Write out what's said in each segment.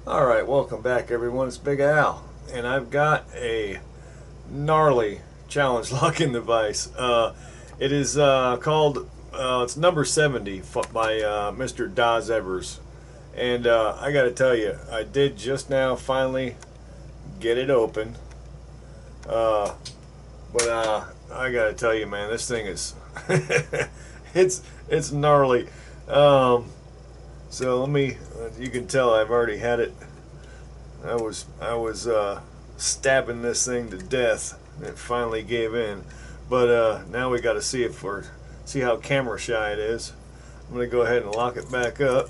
Alright, welcome back everyone. It's Big Al, and I've got a gnarly challenge locking device. It is called, it's number 70 by Mr. Daz Evers. And I gotta tell you, I did just now finally get it open. Uh, but I gotta tell you, man, this thing is, it's gnarly. Um, so let me, you can tell I've already had it. I was stabbing this thing to death. It finally gave in, but now we got to see how camera shy it is. I'm gonna go ahead and lock it back up,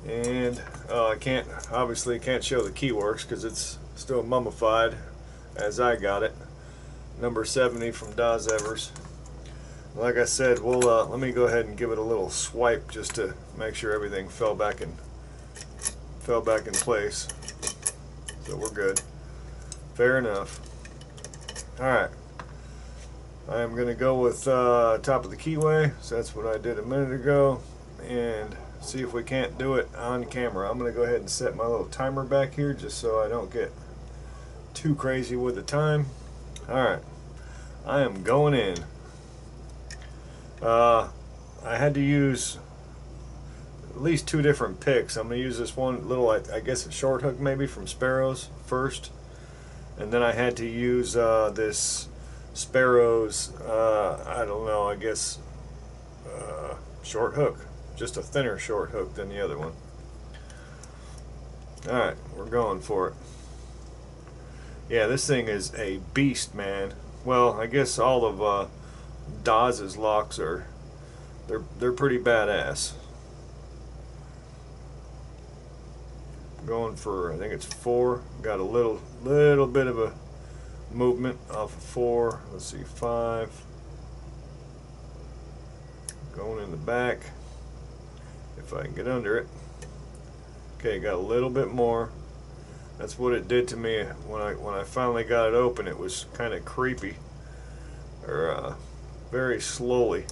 and I can't obviously can't show the key works because it's still mummified as I got it. Number 70 from Daz Evers. Like I said, we'll let me go ahead and give it a little swipe just to make sure everything fell back in place. So we're good. Fair enough. Alright. I am going to go with top of the keyway. So that's what I did a minute ago. And see if we can't do it on camera. I'm going to go ahead and set my little timer back here just so I don't get too crazy with the time. Alright. I am going in. I had to use at least two different picks. I'm going to use this one little, I guess a short hook maybe from Sparrows first, and then I had to use this Sparrows, I don't know, I guess short hook, just a thinner short hook than the other one. Alright, we're going for it. Yeah, this thing is a beast, man. Well, I guess all of Daz's locks are, they're pretty badass. Going for, I think it's 4. Got a little bit of a movement off of 4. Let's see, 5. Going in the back if I can get under it. Okay, got a little bit more. That's what it did to me when I finally got it open. It was kind of creepy, or very slowly.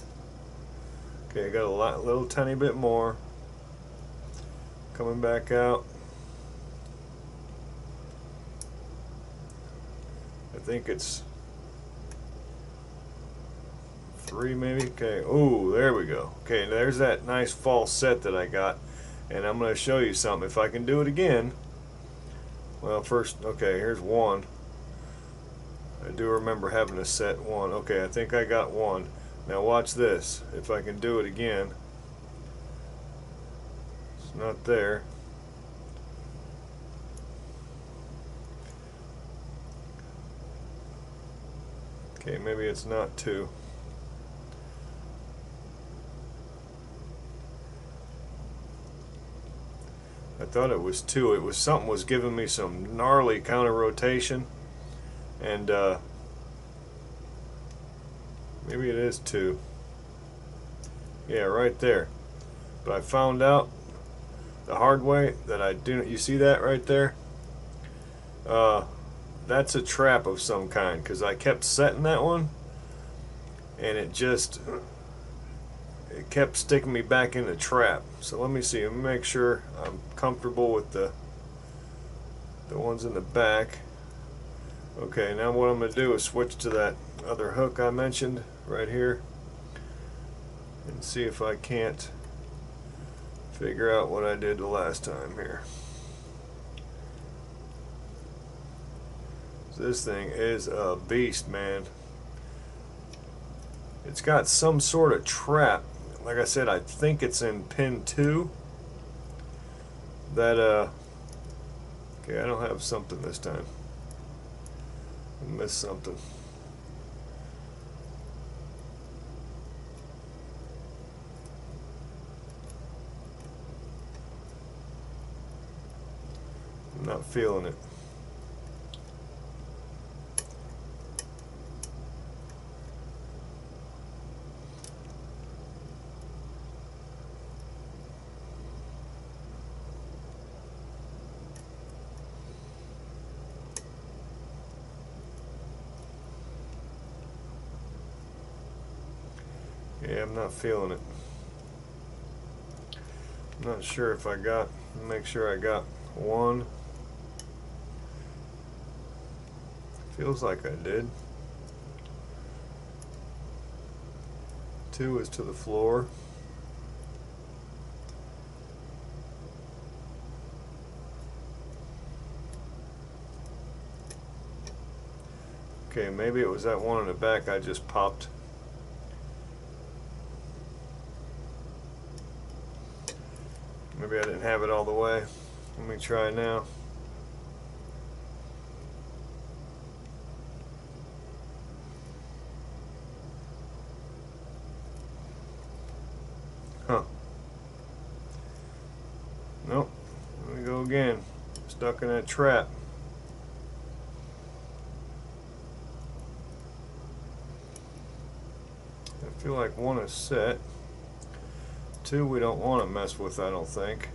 Okay, got a little tiny bit more coming back out. I think it's 3 maybe. Okay, oh, there we go. Okay, there's that nice false set that I got, and I'm going to show you something. If I can do it again, well, first, okay, here's 1. I do remember having a set 1. Okay, I think I got 1. Now watch this. If I can do it again, it's not there. Okay, maybe it's not 2. I thought it was 2. It was something was giving me some gnarly counter rotation, and maybe it is 2. Yeah, right there. But I found out the hard way that I didn't. You see that right there? That's a trap of some kind, because I kept setting that one, and it kept sticking me back in the trap. So let me see. Let me make sure I'm comfortable with the ones in the back. Okay, now what I'm going to do is switch to that other hook I mentioned right here and see if I can't figure out what I did the last time here. This thing is a beast, man. It's got some sort of trap. Like I said, I think it's in pin 2. That okay, I don't have something this time. I missed something. I'm not feeling it. Yeah, I'm not feeling it. Not sure if I got, make sure I got one. Feels like I did. 2 is to the floor. Okay, maybe it was that one in the back I just popped. Maybe I didn't have it all the way. Let me try now. Huh. Nope. Let me go again. Stuck in that trap. I feel like 1 is set. 2 we don't want to mess with, I don't think.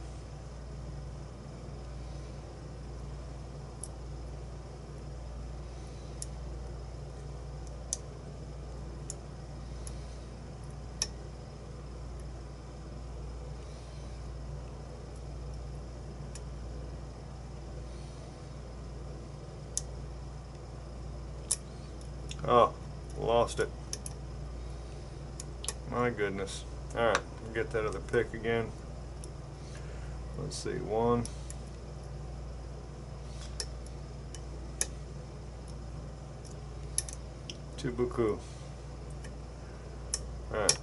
Oh, lost it. My goodness. Alright, get that other pick again. Let's see, 1. Too beaucoup. Alright.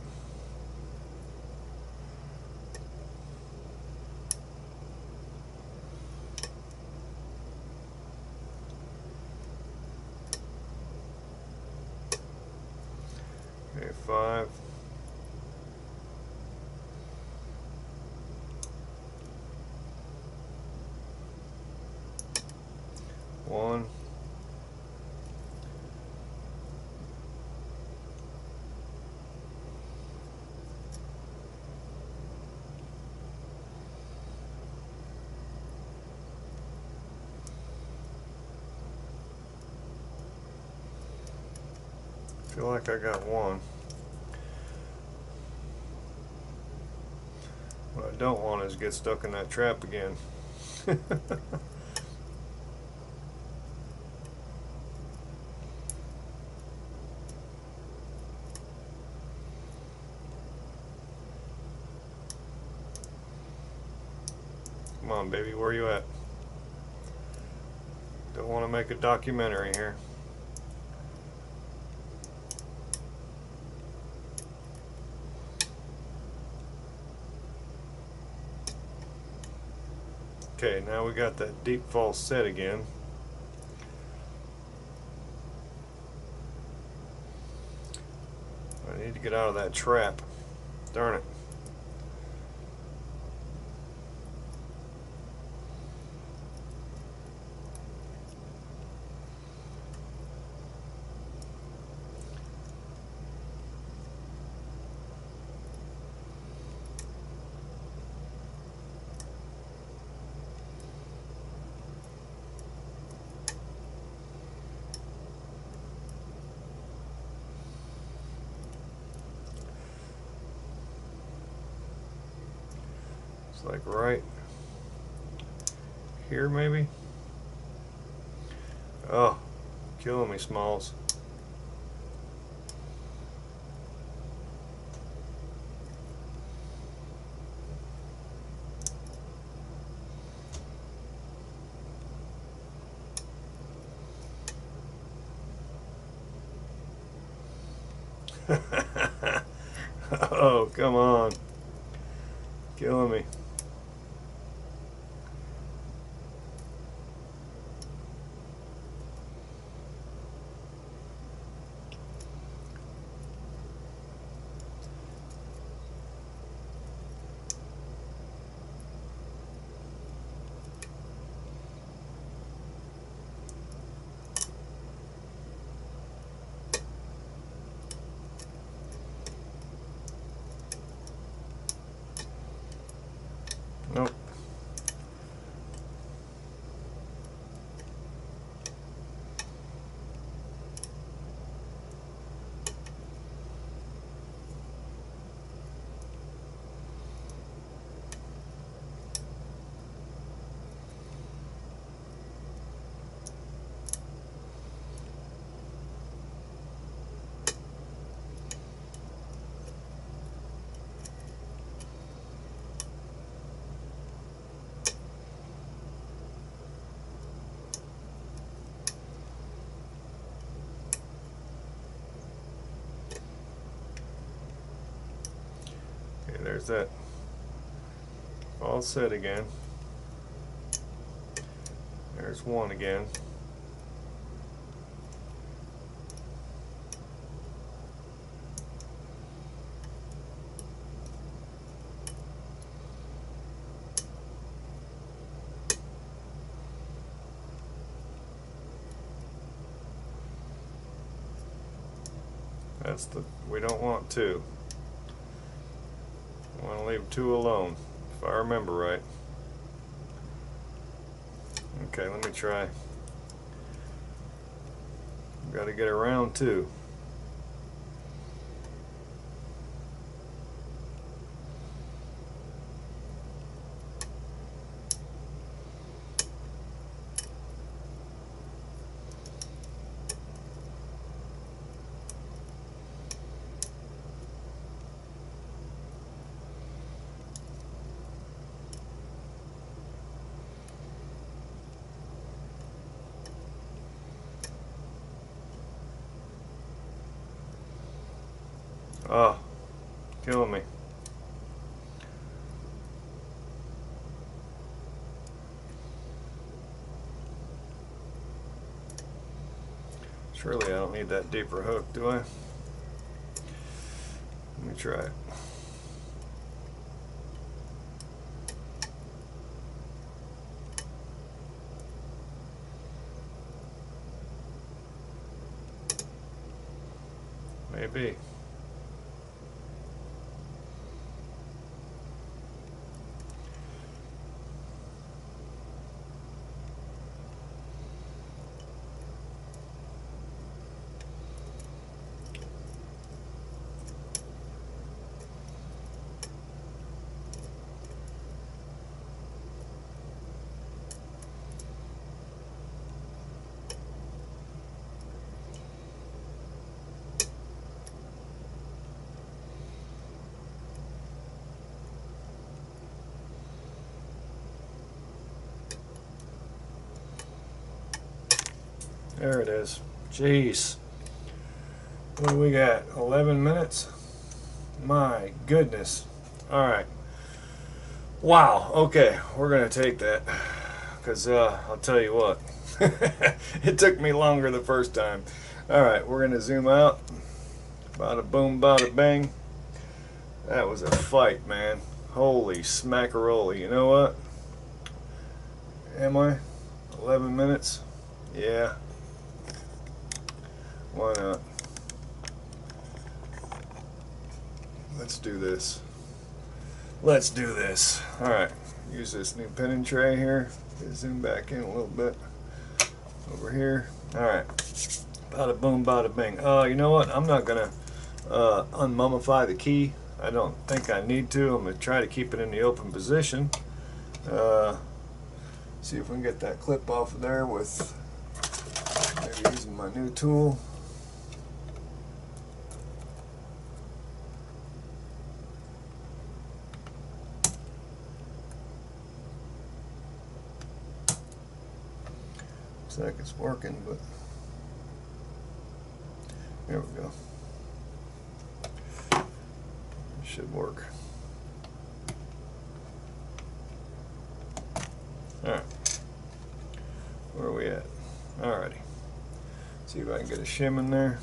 Okay, 5. 1. Feel like I got 1. What I don't want is get stuck in that trap again. Come on, baby, where you at? Don't want to make a documentary here. Okay, now we got that deep false set again. I need to get out of that trap. Darn it. It's like right here, maybe. Oh, killing me, Smalls. Oh, come on. Killing me. Nope. There's that all set again. There's one again. That's the, we don't want two. We want to leave two alone, if I remember right. Okay, let me try. Got to get around two. Oh, killing me. Surely I don't need that deeper hook, do I? Let me try it. Maybe. There it is. Jeez. What do we got? 11 minutes? My goodness. Alright. Wow. Okay. We're going to take that. Because I'll tell you what. It took me longer the first time. Alright. We're going to zoom out. Bada boom, bada bang. That was a fight, man. Holy smackaroli. You know what? Am I? 11 minutes? Yeah. Why not? Let's do this. Let's do this. Alright. Use this new pinning tray here. Zoom back in a little bit. Over here. Alright. Bada boom, bada bing. You know what? I'm not going to unmummify the key. I don't think I need to. I'm going to try to keep it in the open position. See if we can get that clip off of there with maybe using my new tool. Looks like it's working, but there we go. It should work. Alright. Where are we at? Alrighty. See if I can get a shim in there.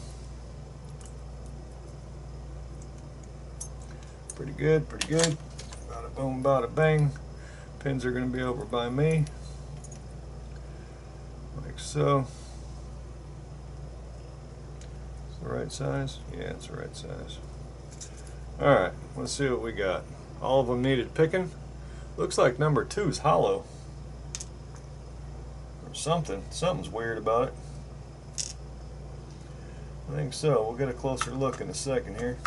Pretty good, pretty good. Bada boom, bada bang. Pins are going to be over by me. Like so. It's the right size? Yeah, it's the right size. Alright, let's see what we got. All of them needed picking. Looks like number 2 is hollow. Or something. Something's weird about it. I think so. We'll get a closer look in a second here.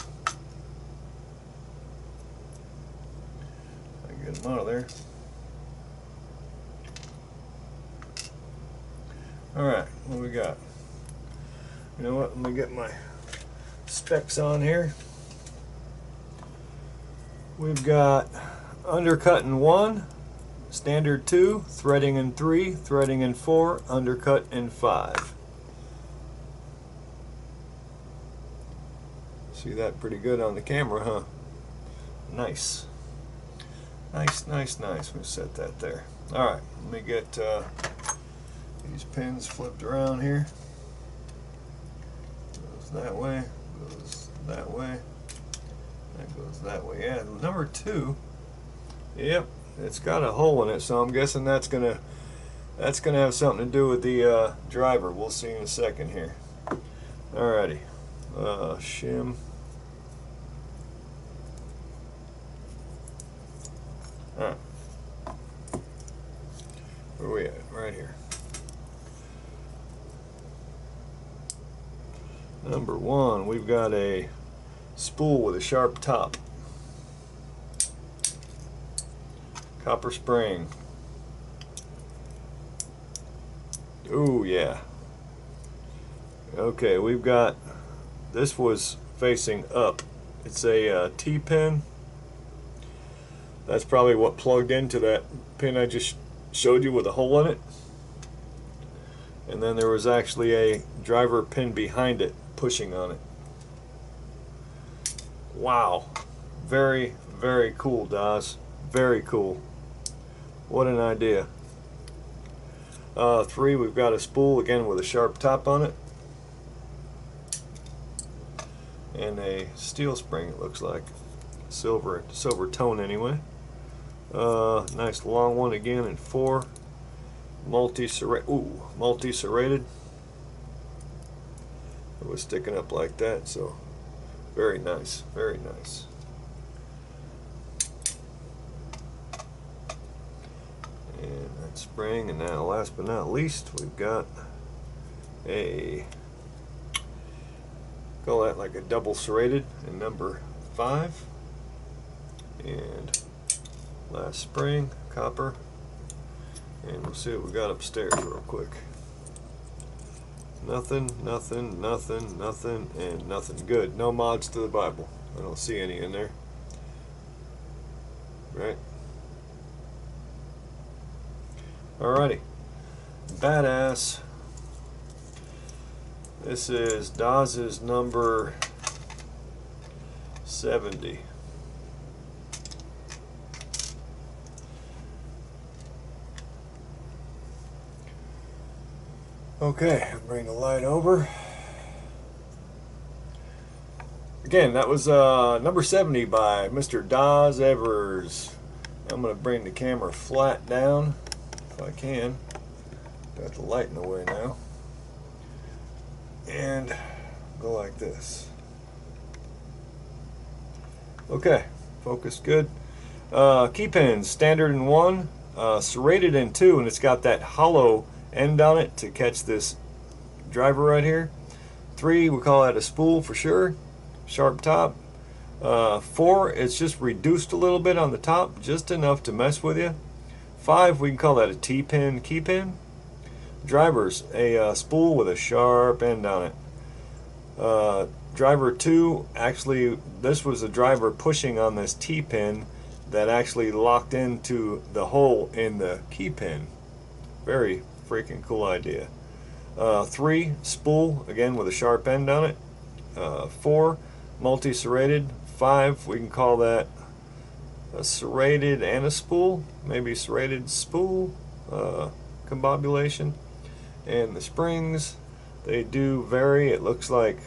I can get them out of there. Alright, what do we got? You know what? Let me get my specs on here. We've got undercut in 1, standard 2, threading in 3, threading in 4, undercut in 5. See that pretty good on the camera, huh? Nice. Nice, nice, nice. We'll set that there. Alright, let me get these pins flipped around here. Goes that way, goes that way, that goes that way. Yeah, number 2, yep, it's got a hole in it, so I'm guessing that's gonna have something to do with the driver. We'll see in a second here. Alrighty, shim. Alright, where are we at? Right here. Number 1, we've got a spool with a sharp top. Copper spring. Ooh, yeah. Okay, we've got, this was facing up. It's a T-pin. That's probably what plugged into that pin I just showed you with a hole in it. And then there was actually a driver pin behind it pushing on it. Wow. Very, very cool, Daz. Very cool. What an idea. 3, we've got a spool again with a sharp top on it. And a steel spring, it looks like. Silver tone anyway. Nice long one again, and 4. Multi-serrated. It was sticking up like that, so very nice, very nice. And that spring, and now last but not least, we've got a, call that like a double serrated in number 5. And last spring, copper. And we'll see what we got upstairs real quick. Nothing, nothing, nothing, nothing, and nothing. Good. No mods to the Bible. I don't see any in there. Right? Alrighty. Badass. This is Daz's number 70. Okay, bring the light over. Again, that was number 70 by Mr. Daz Evers. I'm going to bring the camera flat down if I can. Got the light in the way now. And go like this. Okay, focus good. Key pins, standard in 1, serrated in 2, and it's got that hollow end on it to catch this driver right here. 3, we call that a spool for sure. Sharp top. 4, it's just reduced a little bit on the top, just enough to mess with you. 5, we can call that a T-pin key pin. Drivers, a spool with a sharp end on it. Driver 2, actually this was a driver pushing on this T-pin that actually locked into the hole in the key pin. Very freaking cool idea. 3, spool, again with a sharp end on it. 4, multi-serrated. 5, we can call that a serrated and a spool, maybe serrated spool combobulation. And the springs, they do vary. It looks like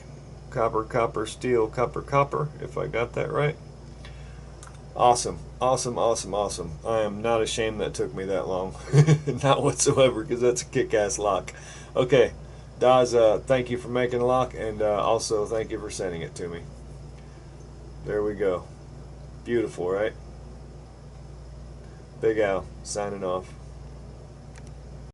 copper, copper, steel, copper, copper, if I got that right. Awesome, awesome, awesome, awesome. I am not ashamed that took me that long. Not whatsoever, because that's a kick-ass lock. Okay, Daz, thank you for making the lock, and also thank you for sending it to me. There we go. Beautiful, right? Big Al, signing off.